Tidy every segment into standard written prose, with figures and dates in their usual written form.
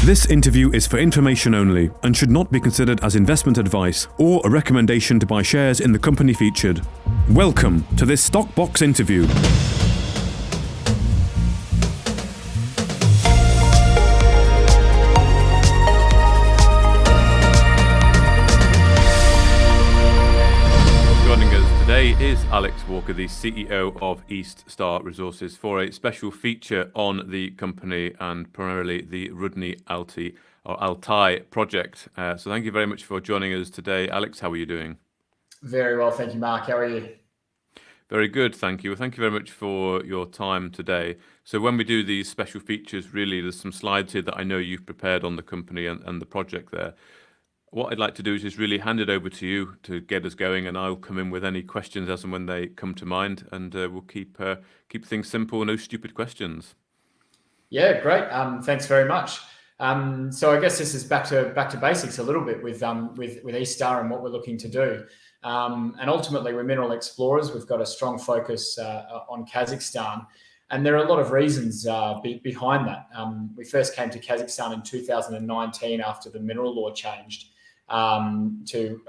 This interview is for information only and should not be considered as investment advice or a recommendation to buy shares in the company featured. Welcome to this Stock Box interview. Joining us today is Alex Walker, the CEO of East Star Resources, for a special feature on the company and primarily the Rudny-Altai project. So thank you very much for joining us today. Alex, how are you doing? Very well, thank you, Mark. How are you? Very good, thank you. Thank you very much for your time today. So when we do these special features, really, there's some slides here that I know you've prepared on the company and the project there. What I'd like to do is just really hand it over to you to get us going, and I'll come in with any questions as and when they come to mind, and we'll keep things simple, no stupid questions. Yeah, great. Thanks very much. So I guess this is back to basics a little bit with East Star and what we're looking to do. And ultimately, we're mineral explorers. We've got a strong focus on Kazakhstan, and there are a lot of reasons behind that. We first came to Kazakhstan in 2019 after the mineral law changed to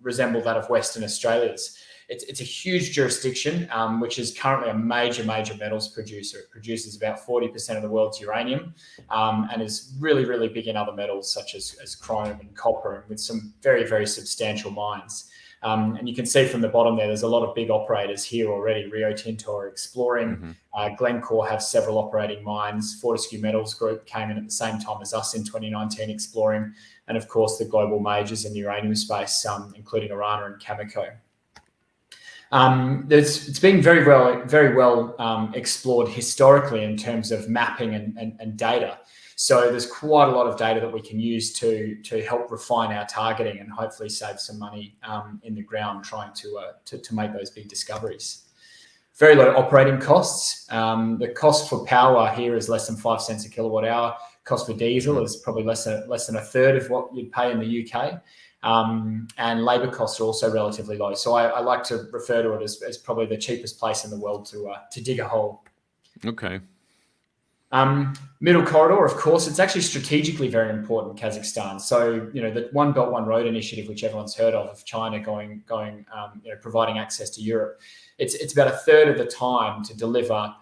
resemble that of Western Australia's. It's a huge jurisdiction, which is currently a major metals producer. It produces about 40% of the world's uranium, and is really big in other metals such as chrome and copper, and with some very substantial mines. And you can see from the bottom there's a lot of big operators here already. Rio Tinto are exploring. Glencore have several operating mines. Fortescue Metals Group came in at the same time as us in 2019 exploring. And of course, the global majors in the uranium space, including Orano and Cameco. It's been very well explored historically in terms of mapping and data. So there's quite a lot of data that we can use to help refine our targeting and hopefully save some money in the ground trying to make those big discoveries. Very low operating costs. The cost for power here is less than 5 cents a kilowatt hour. Cost for diesel is probably less than a third of what you'd pay in the UK. And labour costs are also relatively low. So I like to refer to it as probably the cheapest place in the world to dig a hole. Okay. Middle corridor, of course, it's actually strategically very important in Kazakhstan. So, the One Belt, One Road initiative, which everyone's heard of China providing access to Europe. It's about a third of the time to deliver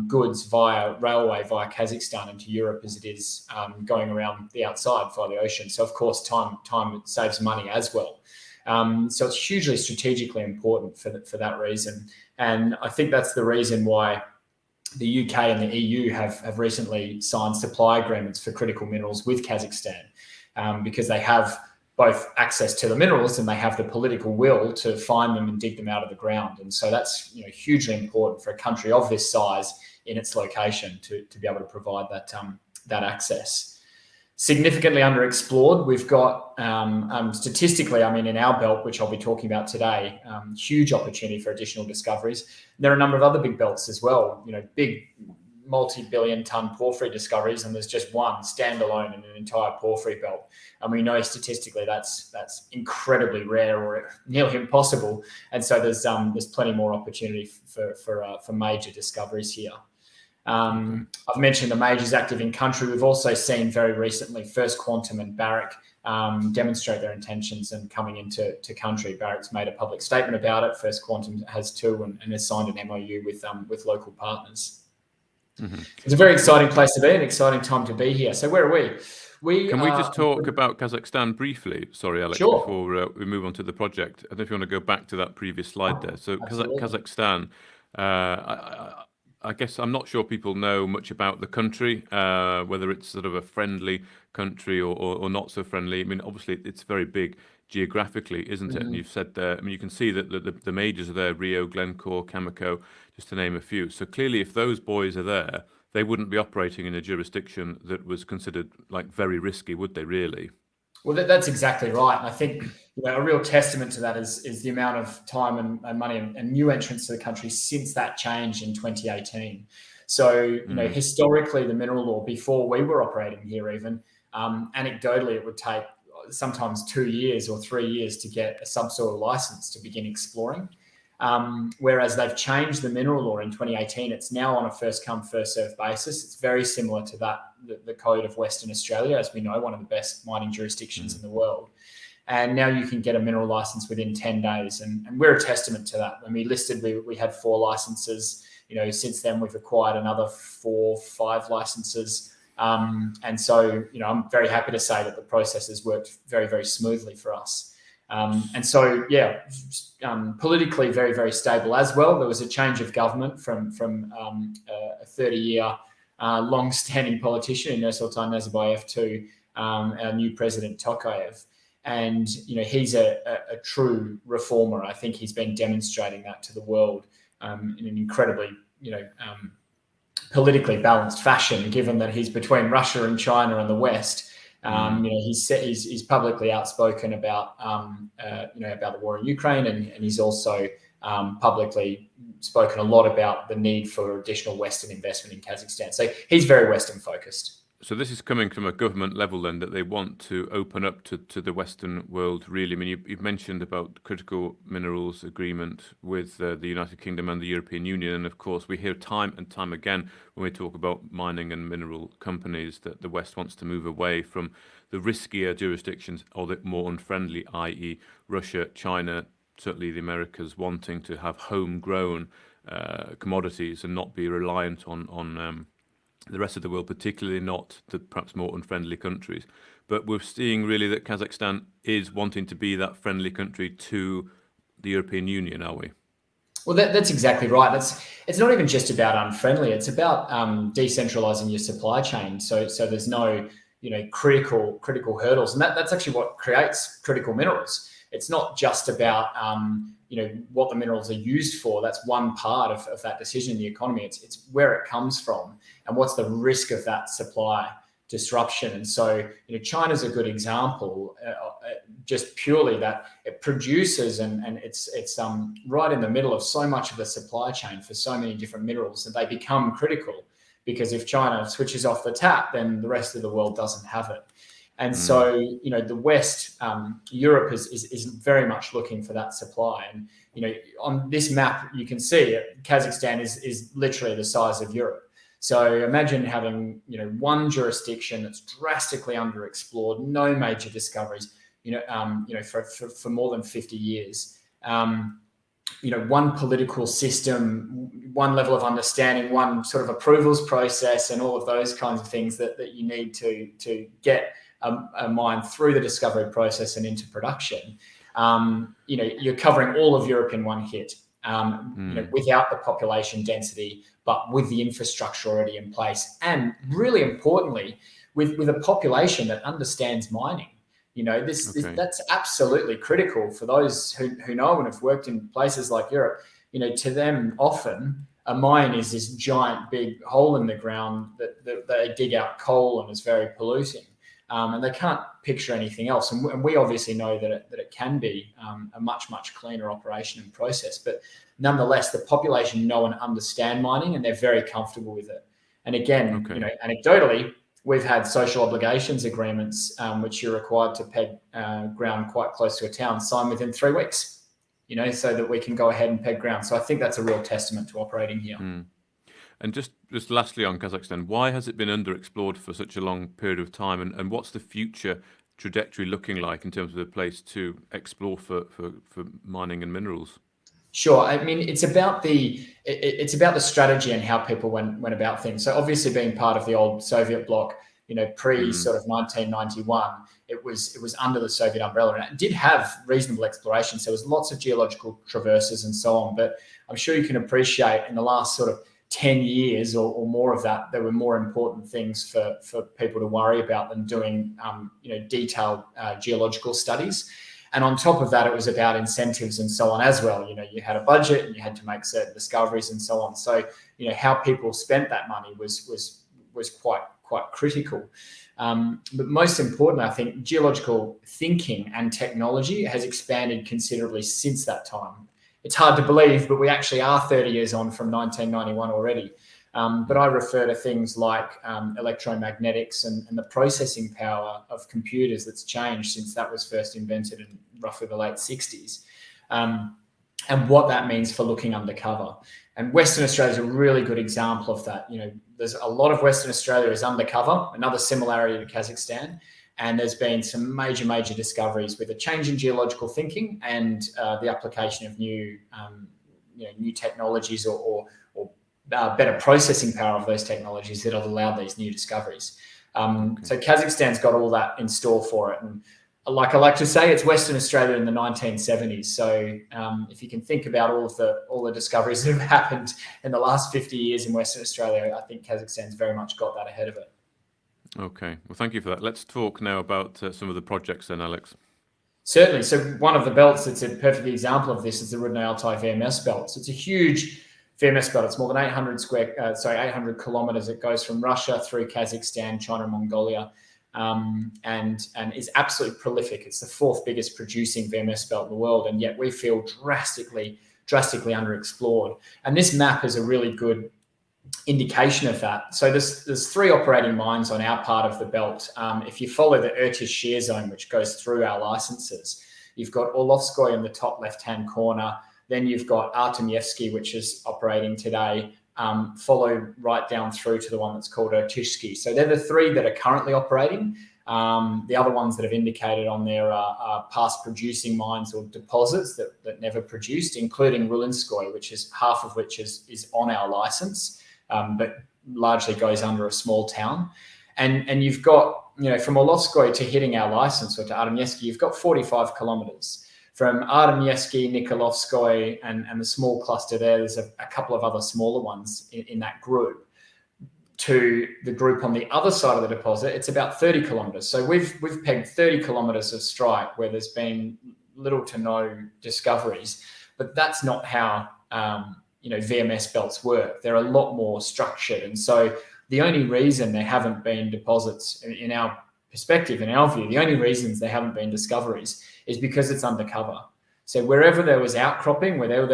goods via railway, via Kazakhstan into Europe as it is going around the outside via the ocean. So, of course, time saves money as well. So it's hugely strategically important for that reason. And I think that's the reason why the UK and the EU have recently signed supply agreements for critical minerals with Kazakhstan, because they have both access to the minerals and they have the political will to find them and dig them out of the ground. And so that's hugely important for a country of this size in its location to be able to provide that access. Significantly underexplored. We've got statistically, in our belt, which I'll be talking about today, huge opportunity for additional discoveries. There are a number of other big belts as well, big multi-billion-ton porphyry discoveries, and there's just one standalone in an entire porphyry belt. And we know statistically that's incredibly rare or nearly impossible. And so there's plenty more opportunity for major discoveries here. I've mentioned the majors active in country. We've also seen very recently First Quantum and Barrick demonstrate their intentions and coming into country. Barrick's made a public statement about it. First Quantum has too, and has signed an MOU with local partners. It's a very exciting place to be, an exciting time to be here. So where are we? Can we just talk about Kazakhstan briefly? Sorry, Alex, sure. Before we move on to the project. I don't know if you want to go back to that previous slide there. So Kazakhstan, I guess I'm not sure people know much about the country, whether it's sort of a friendly country or not so friendly. Obviously, it's very big geographically, isn't it? And you've said there, you can see that the majors are there, Rio, Glencore, Cameco, just to name a few. So clearly, if those boys are there, they wouldn't be operating in a jurisdiction that was considered very risky, would they really? Well, that's exactly right. And I think a real testament to that is the amount of time and money and new entrants to the country since that change in 2018. So, historically, the mineral law, before we were operating here even, anecdotally, it would take sometimes 2 years or 3 years to get a subsoil license to begin exploring. Whereas they've changed the mineral law in 2018. It's now on a first come, first served basis. It's very similar to the code of Western Australia, as we know, one of the best mining jurisdictions in the world. And now you can get a mineral license within 10 days. And we're a testament to that. When we listed, we had 4 licenses. Since then, we've acquired another 4, 5 licenses. And so, I'm very happy to say that the process has worked very, very smoothly for us. And so, politically very, very stable as well. There was a change of government from a 30-year long-standing politician in Nursultan Nazarbayev to our new president, Tokayev. And, he's a true reformer. I think he's been demonstrating that to the world in an incredibly, politically balanced fashion, given that he's between Russia and China and the West. He's publicly outspoken about about the war in Ukraine, and he's also publicly spoken a lot about the need for additional Western investment in Kazakhstan. So he's very Western focused. So this is coming from a government level then, that they want to open up to the Western world, really. I mean, you've mentioned about critical minerals agreement with the United Kingdom and the European Union. And of course, we hear time and time again when we talk about mining and mineral companies that the West wants to move away from the riskier jurisdictions or the more unfriendly, i.e. Russia, China, certainly the Americas, wanting to have homegrown commodities and not be reliant on the rest of the world, particularly not the perhaps more unfriendly countries. But we're seeing really that Kazakhstan is wanting to be that friendly country to the European Union, are we? Well, that's exactly right. It's not even just about unfriendly. It's about decentralizing your supply chain. So there's no critical hurdles, and that's actually what creates critical minerals. It's not just about what the minerals are used for. That's one part of that decision in the economy. It's where it comes from and what's the risk of that supply disruption. And so, China's a good example, just purely that it produces and it's right in the middle of so much of the supply chain for so many different minerals that they become critical, because if China switches off the tap, then the rest of the world doesn't have it. And so, the West, Europe is very much looking for that supply. And, on this map, you can see Kazakhstan is literally the size of Europe. So imagine having, one jurisdiction that's drastically underexplored, no major discoveries, for more than 50 years. One political system, one level of understanding, one sort of approvals process, and all of those kinds of things that you need to get a mine through the discovery process and into production. You're covering all of Europe in one hit, without the population density, but with the infrastructure already in place. And really importantly, with a population that understands mining. That's absolutely critical for those who know and have worked in places like Europe. To them, often a mine is this giant big hole in the ground that they dig out coal and is very polluting. And they can't picture anything else. And we obviously know that it can be a much, much cleaner operation and process. But nonetheless, the population know and understand mining, and they're very comfortable with it. And again, anecdotally, we've had social obligations agreements, which you're required to peg ground quite close to a town, signed within 3 weeks, so that we can go ahead and peg ground. So I think that's a real testament to operating here. And just lastly on Kazakhstan, why has it been underexplored for such a long period of time? And what's the future trajectory looking like in terms of a place to explore for mining and minerals? Sure. I mean, it's about the strategy and how people went about things. So obviously, being part of the old Soviet bloc, pre sort of 1991, it was under the Soviet umbrella, and it did have reasonable exploration. So there was lots of geological traverses and so on. But I'm sure you can appreciate in the last sort of 10 years or more of that, there were more important things for people to worry about than doing, detailed geological studies. And on top of that, it was about incentives and so on as well. You had a budget and you had to make certain discoveries and so on. So, how people spent that money was quite critical. But most important, I think, geological thinking and technology has expanded considerably since that time. It's hard to believe, but we actually are 30 years on from 1991 already. But I refer to things like electromagnetics and the processing power of computers that's changed since that was first invented in roughly the late 60s. and what that means for looking undercover. And Western Australia is a really good example of that. There's a lot of Western Australia is undercover, another similarity to Kazakhstan. And there's been some major discoveries with a change in geological thinking and the application of new technologies or better processing power of those technologies that have allowed these new discoveries. So Kazakhstan's got all that in store for it. And like I like to say, it's Western Australia in the 1970s. So if you can think about all the discoveries that have happened in the last 50 years in Western Australia, I think Kazakhstan's very much got that ahead of it. Okay, well, thank you for that. Let's talk now about some of the projects then, Alex. Certainly. So one of the belts that's a perfect example of this is the Rudny-Altai VMS belt. So it's a huge VMS belt. It's more than 800 kilometers. It goes from Russia through Kazakhstan, China, and Mongolia, and is absolutely prolific. It's the fourth biggest producing VMS belt in the world, and yet we feel drastically underexplored. And this map is a really good indication of that. So there's three operating mines on our part of the belt. If you follow the Irtysh shear zone, which goes through our licenses, you've got Orlovskoy in the top left-hand corner. Then you've got Artemyevsky, which is operating today, follow right down through to the one that's called Irtyshsky. So they're the three that are currently operating. The other ones that have indicated on there are past producing mines or deposits that never produced, including Rulinskoy, which is half of which is on our license, but largely goes under a small town. And you've got, from Orlovskoy to hitting our license, or to Artemyevsky, you've got 45 kilometers. From Artemyevsky, Nikolovskoy, and the small cluster there's a couple of other smaller ones in that group, to the group on the other side of the deposit, it's about 30 kilometers. So we've pegged 30 kilometers of strike where there's been little to no discoveries, but that's not how VMS belts work. They're a lot more structured. And so the only reason there haven't been deposits, in our perspective, in our view, the only reasons there haven't been discoveries is because it's undercover. So wherever there was outcropping, wherever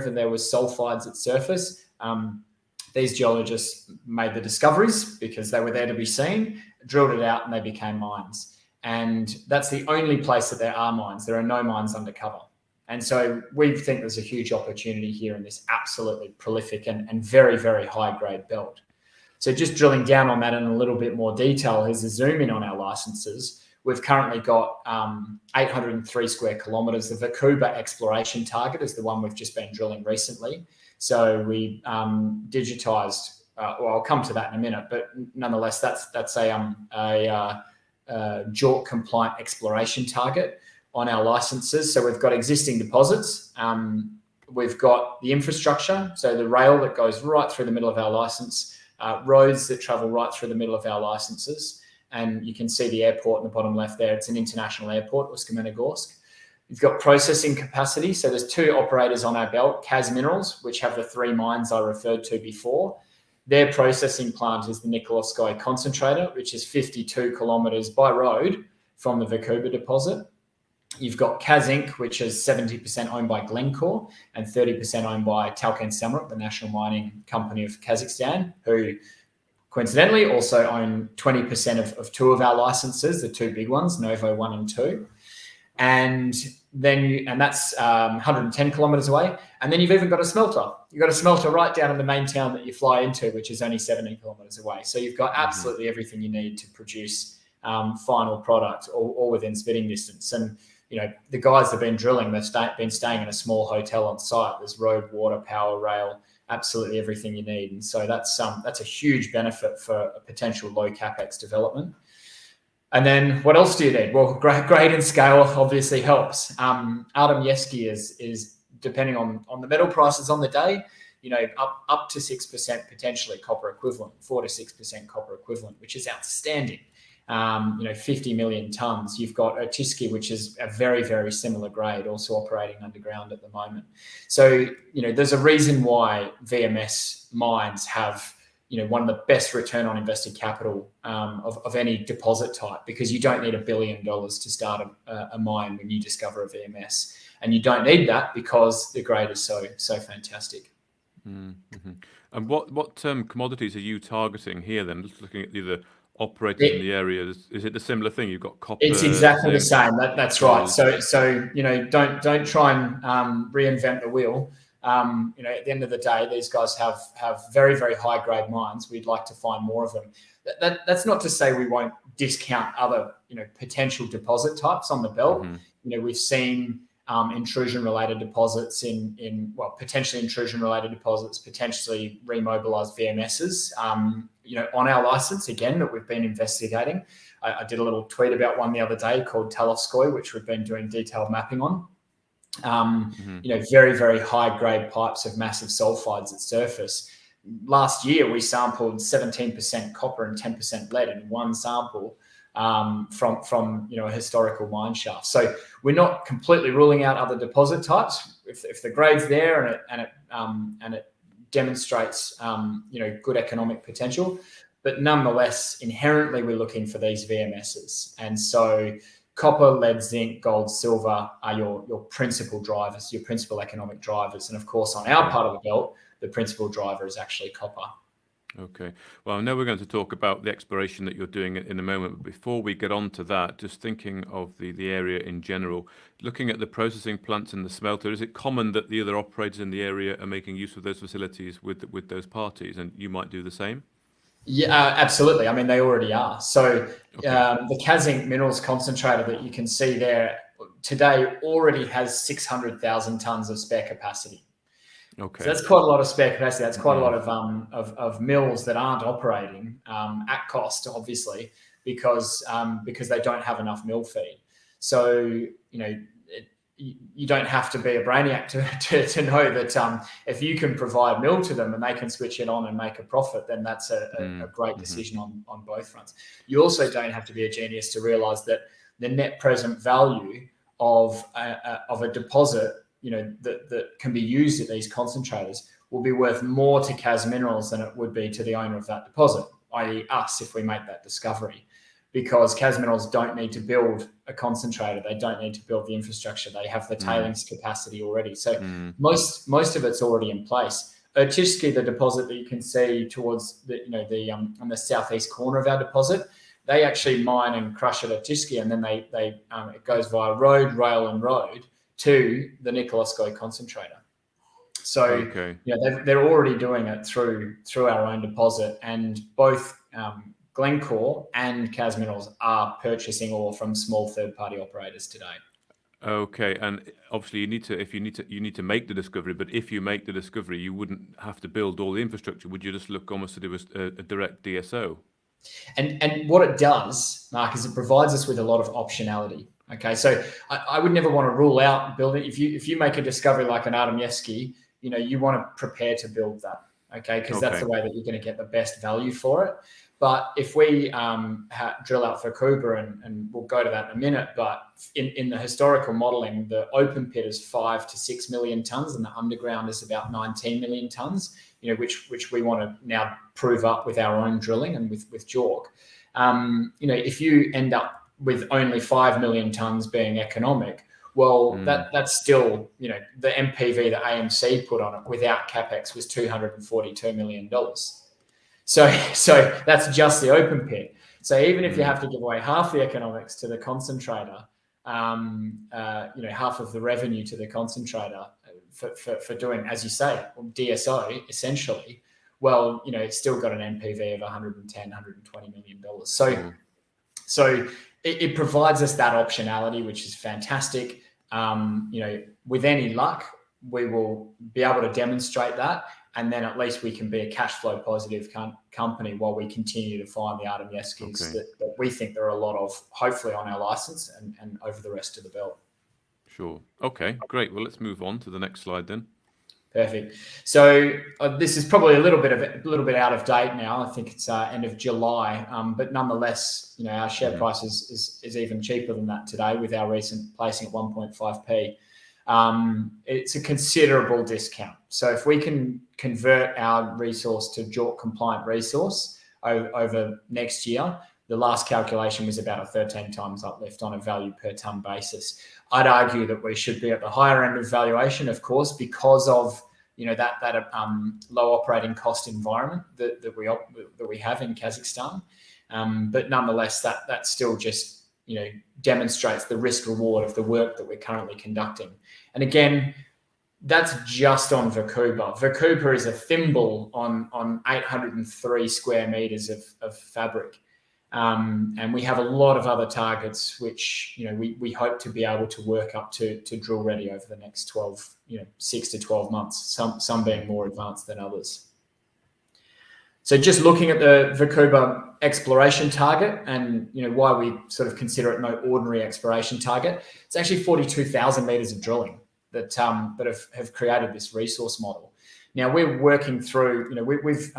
there was sulfides at surface, these geologists made the discoveries because they were there to be seen, drilled it out, and they became mines. And that's the only place that there are mines. There are no mines undercover. And so we think there's a huge opportunity here in this absolutely prolific and very, very high-grade belt. So just drilling down on that in a little bit more detail, here's a zoom in on our licenses. We've currently got 803 square kilometres. The Vakuba exploration target is the one we've just been drilling recently. So we digitised, I'll come to that in a minute, but nonetheless, that's a JORC compliant exploration target on our licenses. So we've got existing deposits. We've got the infrastructure, so the rail that goes right through the middle of our license, roads that travel right through the middle of our licenses. And you can see the airport in the bottom left there. It's an international airport, Usk-Kamenogorsk. You've got processing capacity. So there's two operators on our belt, Kaz Minerals, which have the three mines I referred to before. Their processing plant is the Nikolovskoy concentrator, which is 52 kilometres by road from the Vakuba deposit. You've got Kaz Inc., which is 70% owned by Glencore and 30% owned by Talken Samruk, the national mining company of Kazakhstan, who coincidentally also own 20% of two of our licenses, the two big ones, Novo 1 and 2. And that's 110 kilometers away. And then you've even got a smelter. You've got a smelter right down in the main town that you fly into, which is only 70 kilometers away. So you've got absolutely everything you need to produce final product, all within spitting distance. And the guys that have been drilling, they've been staying in a small hotel on site. There's road, water, power, rail, absolutely everything you need. And so that's a huge benefit for a potential low capex development. And then what else do you need? Well, grade and scale obviously helps. Artemyevsky is depending on the metal prices on the day, up to 6% potentially copper equivalent, 4 to 6% copper equivalent, which is outstanding. 50 million tons. You've got Irtyshsky, which is a very, very similar grade, also operating underground at the moment. So, there's a reason why VMS mines have, one of the best return on invested capital of any deposit type, because you don't need $1 billion to start a mine when you discover a VMS. And you don't need that because the grade is so fantastic. Mm-hmm. And what commodities are you targeting here then? Just looking at the operators in the area, is it a similar thing? You've got copper. It's exactly the same. That's right. gold. So don't try and reinvent the wheel. At the end of the day, these guys have very, very high grade mines. We'd like to find more of them. That's not to say we won't discount other potential deposit types on the belt. We've seen intrusion related deposits potentially intrusion related deposits, potentially remobilized VMSs on our license again that we've been investigating. I did a little tweet about one the other day called Talovskoy, which we've been doing detailed mapping on. Very, very high grade pipes of massive sulfides at surface. Last year, we sampled 17% copper and 10% lead in one sample from a historical mine shaft. So we're not completely ruling out other deposit types if the grade's there and it demonstrates good economic potential. But nonetheless, inherently, we're looking for these VMSs, and so copper, lead, zinc, gold, silver are your principal drivers, your principal economic drivers. And of course, on our part of the belt, the principal driver is actually copper. Okay. Well, I know we're going to talk about the exploration that you're doing in a moment, but before we get on to that, just thinking of the area in general, looking at the processing plants and the smelter, is it common that the other operators in the area are making use of those facilities with those parties, and you might do the same? Yeah, absolutely. I mean, they already are. So the Kazzinc minerals concentrator that you can see there today already has 600,000 tons of spare capacity. Okay. So that's quite a lot of spare capacity. That's quite a lot of mills that aren't operating at cost, obviously, because they don't have enough mill feed. So you don't have to be a brainiac to know that if you can provide mill to them and they can switch it on and make a profit, then that's a great decision on both fronts. You also don't have to be a genius to realize that the net present value of a deposit, that can be used at these concentrators will be worth more to Kaz Minerals than it would be to the owner of that deposit, i.e. us, if we make that discovery. Because Kaz Minerals don't need to build a concentrator. They don't need to build the infrastructure. They have the tailings capacity already. So most of it's already in place. Ertishki, the deposit that you can see towards on the southeast corner of our deposit, they actually mine and crush at Ertishki, and then it goes via road, rail, and road to the Nikolskoye concentrator. So they're already doing it through our own deposit, and both Glencore and Kaz Minerals are purchasing ore from small third-party operators today. Okay, and obviously you need to make the discovery, but if you make the discovery, you wouldn't have to build all the infrastructure. Would you just look almost to do a direct DSO? And what it does, Mark, is it provides us with a lot of optionality. Okay, so I would never want to rule out building. If you make a discovery like an Artemyevsky, you want to prepare to build that. Okay, because that's the way that you're going to get the best value for it. But if we drill out for Kuba, and we'll go to that in a minute, but in the historical modelling, the open pit is 5 to 6 million tonnes, and the underground is about 19 million tonnes. Which we want to now prove up with our own drilling and with JORC. If you end up with only 5 million tonnes being economic, well, that's still, the MPV that AMC put on it without CapEx was $242 million. So that's just the open pit. So even if you have to give away half the economics to the concentrator, half of the revenue to the concentrator for doing, as you say, DSO essentially, well, it's still got an NPV of $110, $120 million. So it provides us that optionality, which is fantastic. With any luck, we will be able to demonstrate that. And then at least we can be a cash flow positive company while we continue to find the Artemyevskys that we think there are a lot of, hopefully on our license and over the rest of the belt. Sure. Okay, great. Well, let's move on to the next slide then. Perfect. So this is probably a little bit out of date now. I think it's end of July, but nonetheless, our share price is even cheaper than that today with our recent placing at 1.5p. It's a considerable discount. So if we can convert our resource to JORC compliant resource over next year, the last calculation was about a 13 times uplift on a value per tonne basis. I'd argue that we should be at the higher end of valuation, of course, because of that low operating cost environment that we have in Kazakhstan. But nonetheless, that still just, demonstrates the risk reward of the work that we're currently conducting. And again, that's just on Vakuba. Vakuba is a thimble on 803 square meters of fabric. And we have a lot of other targets, which, we hope to be able to work up to drill ready over the next 6 to 12 months, some being more advanced than others. So just looking at the Vakuba exploration target and, why we sort of consider it no ordinary exploration target, it's actually 42,000 meters of drilling that have created this resource model. Now we're working through, we've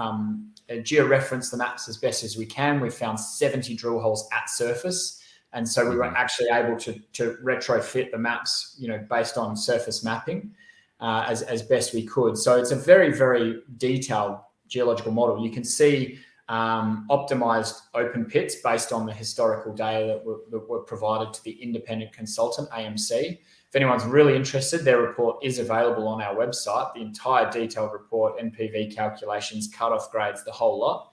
georeferenced the maps as best as we can. We've found 70 drill holes at surface. And so we were actually able to retrofit the maps, based on surface mapping as best we could. So it's a very, very detailed geological model. You can see optimized open pits based on the historical data that were provided to the independent consultant, AMC. If anyone's really interested, their report is available on our website, the entire detailed report, NPV calculations, cutoff grades, the whole lot.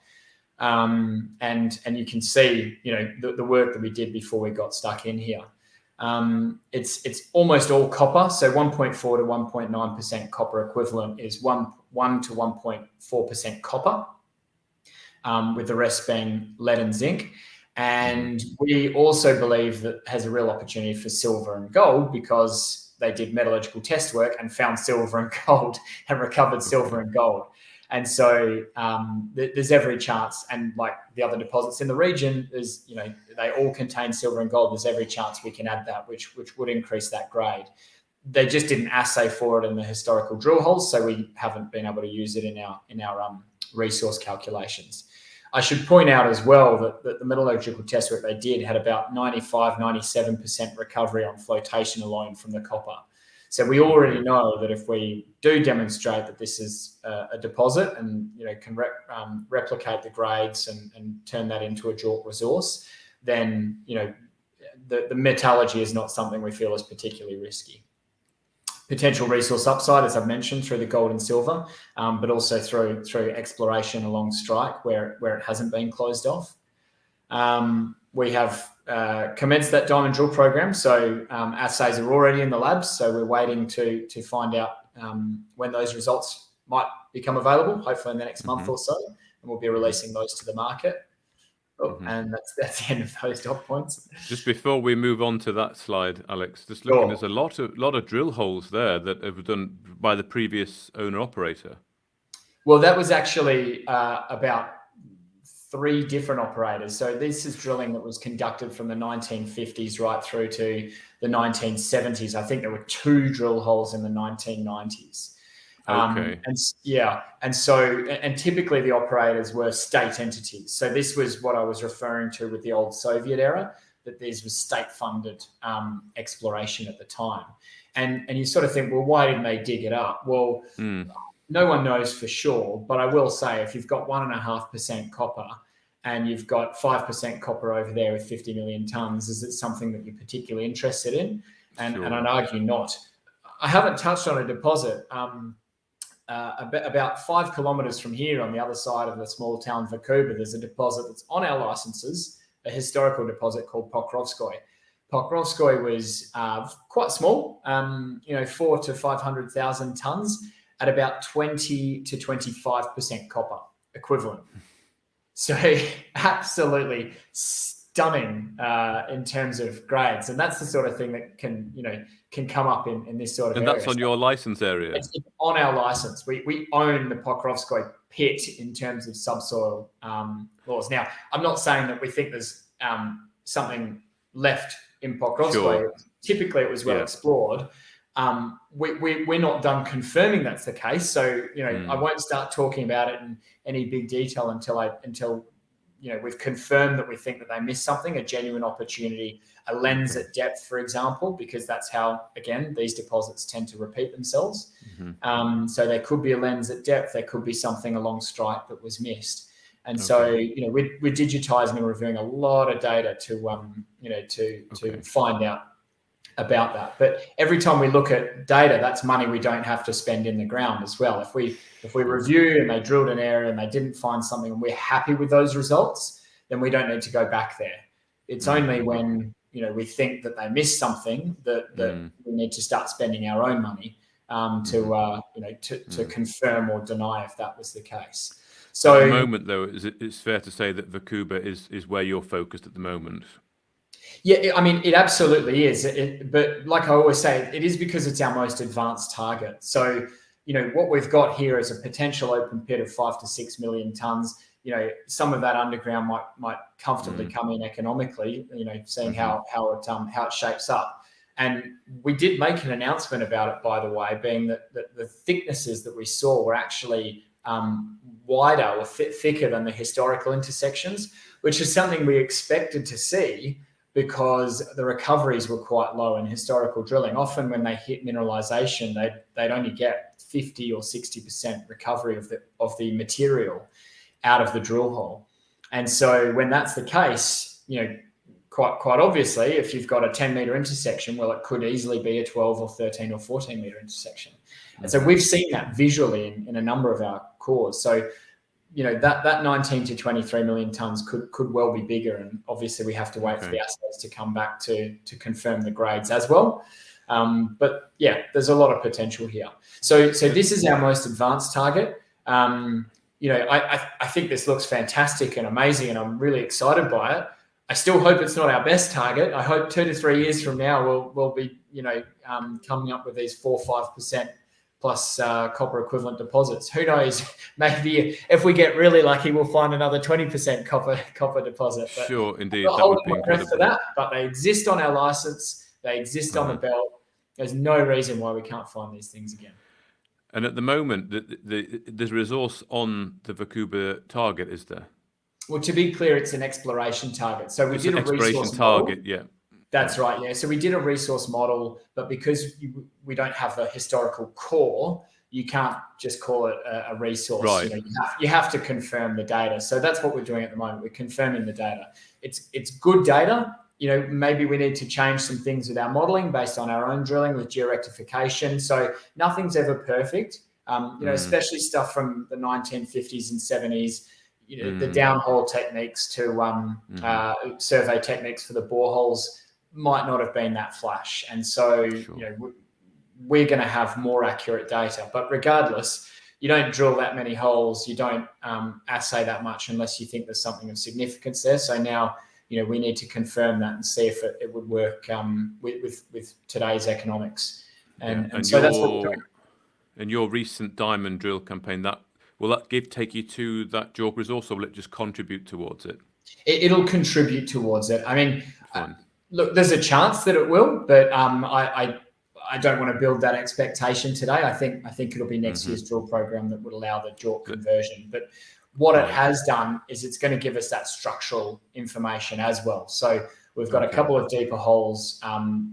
And you can see, the work that we did before we got stuck in here. It's almost all copper. So 1.4 to 1.9% copper equivalent is 1 to 1.4% copper, with the rest being lead and zinc. And we also believe that has a real opportunity for silver and gold, because they did metallurgical test work and found silver and gold and recovered silver and gold. And so there's every chance, and like the other deposits in the region, is, they all contain silver and gold. There's every chance we can add that, which would increase that grade. They just didn't assay for it in the historical drill holes, so we haven't been able to use it in our resource calculations. I should point out as well that the metallurgical test work they did had about 95, 97% recovery on flotation alone from the copper. So we already know that if we do demonstrate that this is a deposit and, can replicate the grades and turn that into a JORC resource, then, the metallurgy is not something we feel is particularly risky. Potential resource upside, as I've mentioned, through the gold and silver, but also through exploration along strike where it hasn't been closed off. We have commenced that diamond drill program, so assays are already in the labs. So we're waiting to find out when those results might become available, hopefully in the next month or so, and we'll be releasing those to the market. And that's the end of those dot points. Just before we move on to that slide, Alex, just looking, there's a lot of drill holes there that have done by the previous owner operator. Well, that was actually about 3 different operators. So this is drilling that was conducted from the 1950s right through to the 1970s. I think there were 2 drill holes in the 1990s. Okay. And typically the operators were state entities. So this was what I was referring to with the old Soviet era, that this was state-funded exploration at the time. And you sort of think, well, why didn't they dig it up? Well, no one knows for sure, but I will say if you've got 1.5% copper and you've got 5% copper over there with 50 million tons, is it something that you're particularly interested in? And I'd argue not. I haven't touched on a deposit. About 5 kilometres from here on the other side of the small town Vakuba, there's a deposit that's on our licenses, a historical deposit called Pokrovskoy. Pokrovskoy was quite small, 4 to 500,000 tonnes at about 20 to 25% copper equivalent. So absolutely stunning in terms of grades. And that's the sort of thing that can come up in this sort of area. And that's on your license area? It's on our license. We own the Pokrovskoy pit in terms of subsoil laws. Now, I'm not saying that we think there's something left in Pokrovskoy. Sure. Typically, it was well explored. We're not done confirming that's the case. So, I won't start talking about it in any big detail until we've confirmed that we think that they missed something, a genuine opportunity, a lens at depth, for example, because that's how, again, these deposits tend to repeat themselves. So there could be a lens at depth. There could be something along strike that was missed. And so, we're digitizing and reviewing a lot of data to find out about that. But every time we look at data, that's money we don't have to spend in the ground as well. If we review and they drilled an area and they didn't find something and we're happy with those results, then we don't need to go back there. It's only when we think that they missed something that we need to start spending our own money to confirm or deny if that was the case. So at the moment, though, it's fair to say that Vakuba is where you're focused at the moment. Yeah, I mean, it absolutely is. But like I always say, it is because it's our most advanced target. So, what we've got here is a potential open pit of 5 to 6 million tons. Some of that underground might comfortably come in economically, seeing how it shapes up. And we did make an announcement about it, by the way, being that the thicknesses that we saw were actually wider or thicker than the historical intersections, which is something we expected to see because the recoveries were quite low in historical drilling. Often when they hit mineralization, they'd only get 50 or 60% recovery of the material out of the drill hole. And so when that's the case, quite obviously, if you've got a 10-meter intersection, well, it could easily be a 12 or 13 or 14-meter intersection. And so we've seen that visually in a number of our cores. So, that 19 to 23 million tons could well be bigger. And obviously we have to wait for the assays to come back to confirm the grades as well. But yeah, there's a lot of potential here. So this is our most advanced target. I think this looks fantastic and amazing, and I'm really excited by it. I still hope it's not our best target. I hope 2 to 3 years from now we'll be coming up with these 4 or 5% plus copper equivalent deposits. Who knows? Maybe if we get really lucky, we'll find another 20% copper deposit. But sure, indeed, that would be incredible. For that, but they exist on our license. They exist on the belt. There's no reason why we can't find these things again. And at the moment, there's resource on the Vakuba target, is there? Well, to be clear, it's an exploration target. So we did a resource target, model. Yeah. That's right, yeah. So we did a resource model, but because we don't have the historical core, you can't just call it a resource. Right. You have to confirm the data. So that's what we're doing at the moment. We're confirming the data. It's good data. Maybe we need to change some things with our modeling based on our own drilling with georectification. So nothing's ever perfect, especially stuff from the 1950s and 70s. The downhole techniques to survey techniques for the boreholes might not have been that flash. And so, we're going to have more accurate data. But regardless, you don't drill that many holes. You don't assay that much unless you think there's something of significance there. So now, we need to confirm that and see if it would work with today's economics. And so that's what we're doing. And your recent diamond drill campaign, will that take you to that JORC resource, or will it just contribute towards it? It'll contribute towards it. I mean, look, there's a chance that it will, but I don't want to build that expectation today. I think it'll be next year's drill program that would allow the JORC conversion. But what it has done is it's going to give us that structural information as well. So we've got a couple of deeper holes.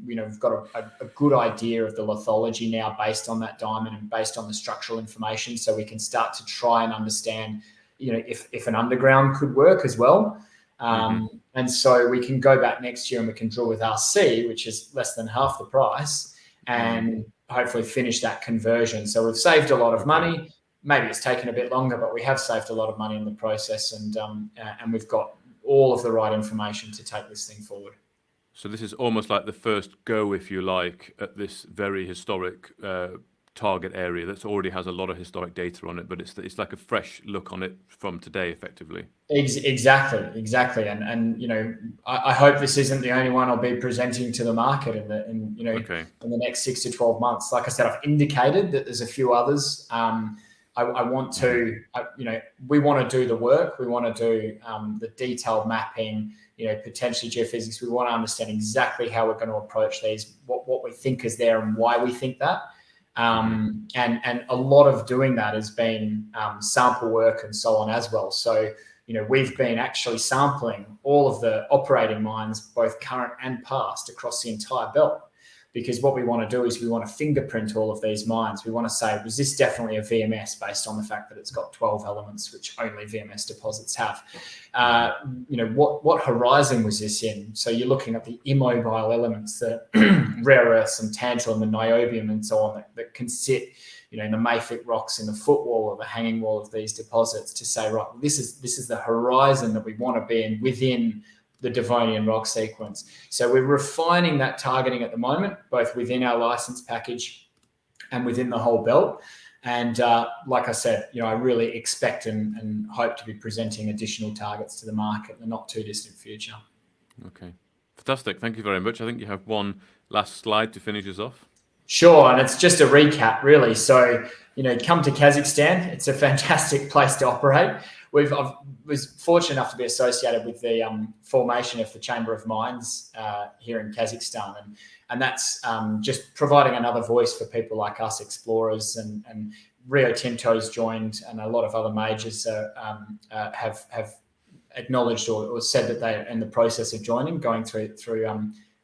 We've got a good idea of the lithology now based on that diamond and based on the structural information. So we can start to try and understand, if an underground could work as well. And so we can go back next year and we can drill with RC, which is less than half the price, and hopefully finish that conversion. So we've saved a lot of money. Maybe it's taken a bit longer, but we have saved a lot of money in the process, and we've got all of the right information to take this thing forward. So this is almost like the first go, if you like, at this very historic target area that already has a lot of historic data on it, but it's like a fresh look on it from today, effectively. Exactly. And I hope this isn't the only one I'll be presenting to the market in the next 6 to 12 months. Like I said, I've indicated that there's a few others. I want to, we want to do the work. We want to do the detailed mapping, potentially geophysics. We want to understand exactly how we're going to approach these, what we think is there and why we think that. And a lot of doing that has been sample work and so on as well. So, we've been actually sampling all of the operating mines, both current and past, across the entire belt. Because what we want to do is we want to fingerprint all of these mines. We want to say, was this definitely a VMS based on the fact that it's got 12 elements, which only VMS deposits have? What horizon was this in? So you're looking at the immobile elements, the rare earths and tantalum and niobium and so on that can sit, in the mafic rocks in the footwall or the hanging wall of these deposits to say, right, this is the horizon that we want to be in within the Devonian rock sequence. So we're refining that targeting at the moment, both within our license package and within the whole belt. And like I said, I really expect and hope to be presenting additional targets to the market in the not too distant future. Okay, fantastic. Thank you very much. I think you have one last slide to finish us off. Sure, and it's just a recap, really. So, come to Kazakhstan. It's a fantastic place to operate. I was fortunate enough to be associated with the formation of the Chamber of Mines here in Kazakhstan, and that's just providing another voice for people like us, explorers, and Rio Tinto's joined, and a lot of other majors have acknowledged or said that they're in the process of joining, going through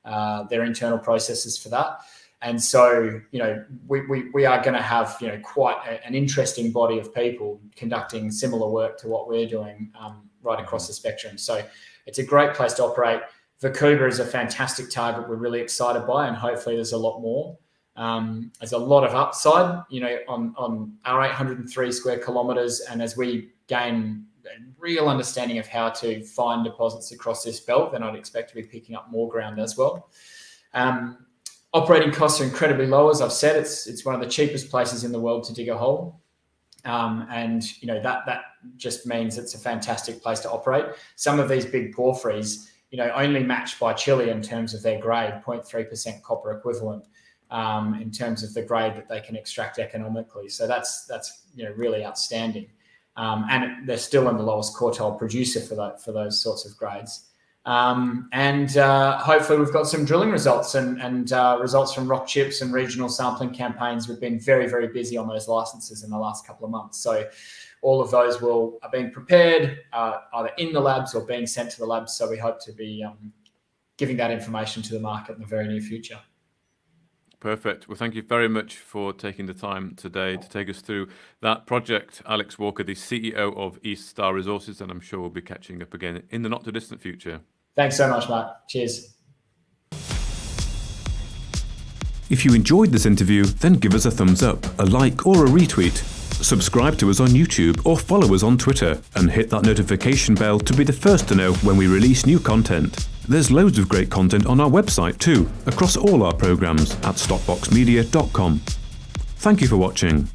their internal processes for that. And so, we are going to have, quite an interesting body of people conducting similar work to what we're doing right across the spectrum. So it's a great place to operate. Vakuba is a fantastic target we're really excited by, and hopefully there's a lot more. There's a lot of upside, on our 803 square kilometres. And as we gain a real understanding of how to find deposits across this belt, then I'd expect to be picking up more ground as well. Operating costs are incredibly low, as I've said. It's one of the cheapest places in the world to dig a hole, and that just means it's a fantastic place to operate. Some of these big porphyries, only matched by Chile in terms of their grade, 0.3% copper equivalent, in terms of the grade that they can extract economically. So that's really outstanding, and they're still in the lowest quartile producer for those sorts of grades. And hopefully we've got some drilling results and results from rock chips and regional sampling campaigns. We've been very, very busy on those licenses in the last couple of months. So all of those are being prepared, either in the labs or being sent to the labs. So we hope to be giving that information to the market in the very near future. Perfect. Well, thank you very much for taking the time today to take us through that project. Alex Walker, the CEO of East Star Resources, and I'm sure we'll be catching up again in the not too distant future. Thanks so much, Mark. Cheers. If you enjoyed this interview, then give us a thumbs up, a like or a retweet. Subscribe to us on YouTube or follow us on Twitter, and hit that notification bell to be the first to know when we release new content. There's loads of great content on our website too, across all our programs at stockboxmedia.com. Thank you for watching.